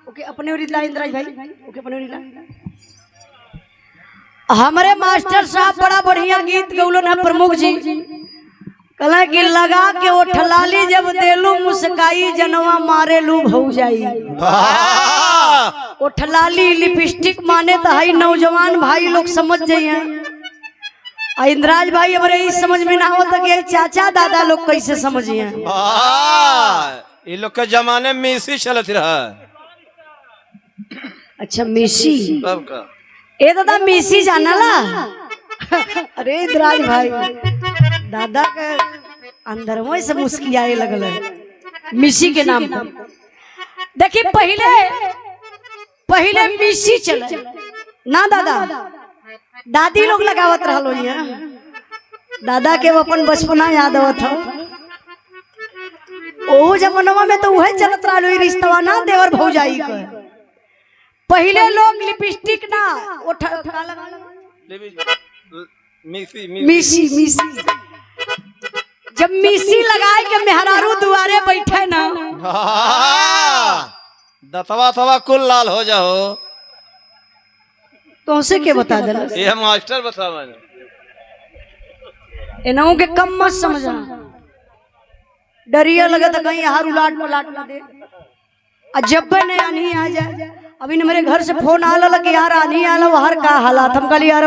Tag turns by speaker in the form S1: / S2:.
S1: ओके अपने ओरिला इंद्राज भाई ओके अपने ओरिला। हमारे मास्टर साहब बड़ा बढ़िया गीत गौलन है प्रमुख जी। कहला कि लगा के वो ठलाली जब देलू मुस्काई जनवा मारे लू भौ जाई। वो ठलाली लिपस्टिक माने तो हाई नौजवान भाई लोग समझ जाइए। इंद्राज भाई हमारे इस समझ में ना होता कि चाचा दादा लोग कैसे समझिए।
S2: ये लोग के जमाने में मिसी चलत रहा।
S1: अच्छा मिसी
S2: सबका
S1: ए दादा मिसी जाना ला। अरे इंद्राज भाई दादा के अंदर में से मुस्कियाए लगल है मिसी के नाम पर। देखिए पहले मिसी चले ना दादा दादी लोग लगावत रहलो यहाँ। दादा के अपन बचपना याद आवत हो। ओ जमाना में तो वही चलत रहलो रिश्तवा ना देवर भौजाई के। पहले लोग लिपस्टिक ना मिसी जब मिसी लगाए के मेहरारू दुआरे बैठे ना
S2: दतवा थवा कुल लाल हो जाओ।
S1: तो उसे के बता देना
S2: ये मास्टर बतावा
S1: इन्हों के कम मत समझना। डरिया लगे तो कहीं हार उलाट पलाट ना दे। जब नहीं आनी आ जाए। अभी मेरे घर से फोन आला कि यार आनी आला बाहर का हालात हम कल यार